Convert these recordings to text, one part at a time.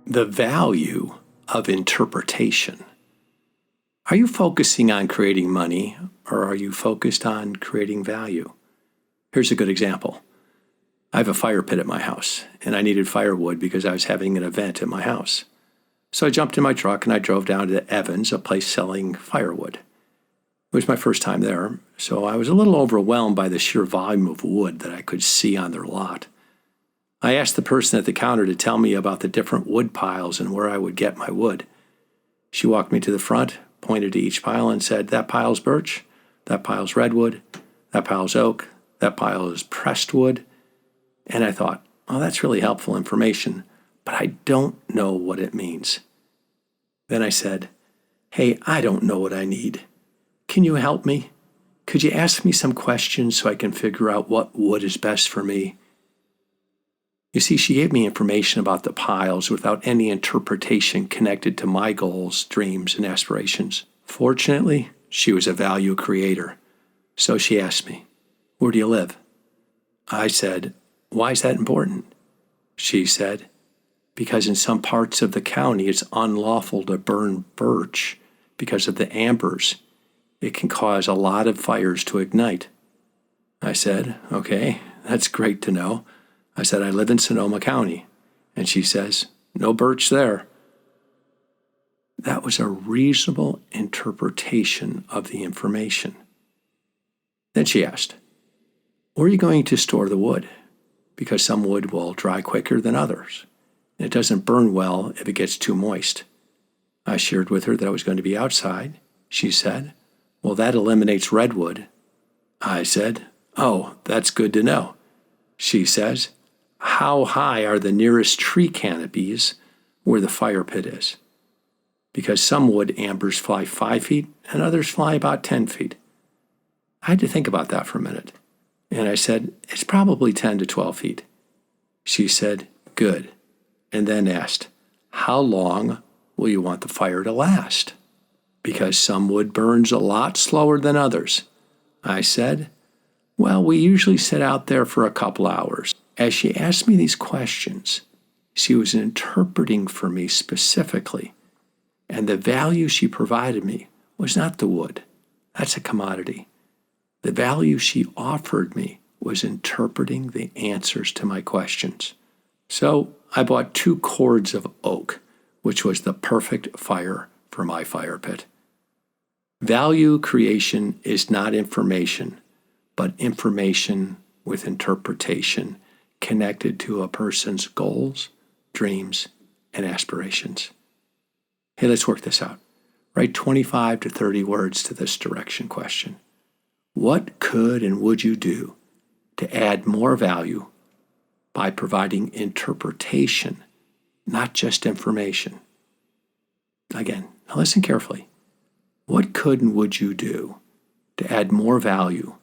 The value of interpretation. Are you focusing on creating money, or are you focused on creating value? Here's a good example. I have a fire pit at my house, and I needed firewood because I was having an event at my house. So I jumped in my truck and I drove down to Evans, a place selling firewood. It was my first time there, so I was a little overwhelmed by the sheer volume of wood that I could see on their lot. I asked the person at the counter to tell me about the different wood piles and where I would get my wood. She walked me to the front, pointed to each pile, and said, "That pile's birch, that pile's redwood, that pile's oak, that pile is pressed wood." And I thought, oh, that's really helpful information, but I don't know what it means. Then I said, "Hey, I don't know what I need. Can you help me? Could you ask me some questions so I can figure out what wood is best for me?" You see, she gave me information about the piles without any interpretation connected to my goals, dreams, and aspirations. Fortunately, she was a value creator. So she asked me, "Where do you live?" I said, "Why is that important?" She said, "Because in some parts of the county it's unlawful to burn birch because of the ambers. It can cause a lot of fires to ignite." I said, "Okay, that's great to know." I said, "I live in Sonoma County." And she says, "No birch there." That was a reasonable interpretation of the information. Then she asked, "Where are you going to store the wood? Because some wood will dry quicker than others. And it doesn't burn well if it gets too moist." I shared with her that I was going to be outside. She said, "Well, that eliminates redwood." I said, "Oh, that's good to know." She says, "How high are the nearest tree canopies where the fire pit is?" Because some wood ambers fly 5 feet and others fly about 10 feet. I had to think about that for a minute. And I said, "It's probably 10 to 12 feet. She said, "Good." And then asked, "How long will you want the fire to last?" Because some wood burns a lot slower than others. I said, "Well, we usually sit out there for a couple hours." As she asked me these questions, she was interpreting for me specifically, and the value she provided me was not the wood. That's a commodity. The value she offered me was interpreting the answers to my questions. So I bought 2 cords of oak, which was the perfect fire for my fire pit. Value creation is not information, but information with interpretation connected to a person's goals, dreams, and aspirations. Hey, let's work this out. Write 25 to 30 words to this direction question. What could and would you do to add more value by providing interpretation, not just information? Again, now listen carefully. What could and would you do to add more value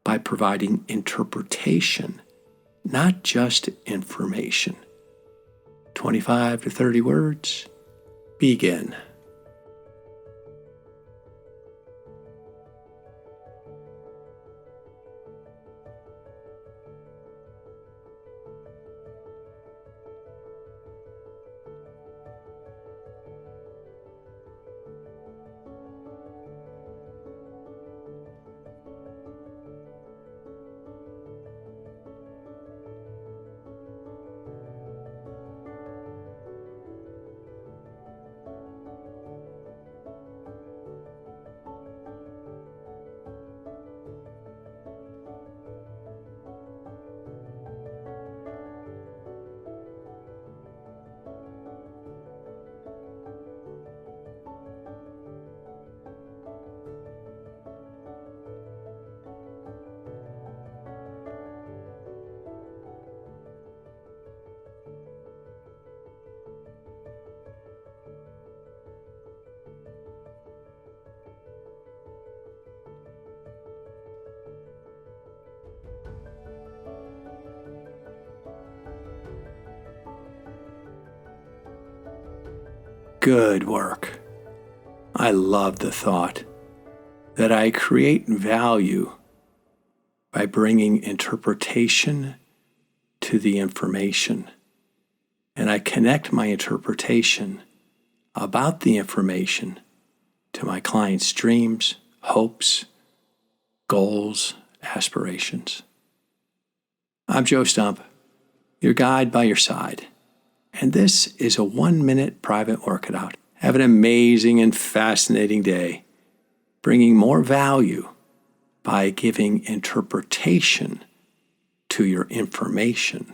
by providing interpretation, not just information? 25 to 30 words. Begin. Good work. I love the thought that I create value by bringing interpretation to the information. and I connect my interpretation about the information to my client's dreams, hopes, goals, aspirations. I'm Joe Stump, your guide by your side, and this is a 1-minute private workout. Have an amazing and fascinating day, bringing more value by giving interpretation to your information.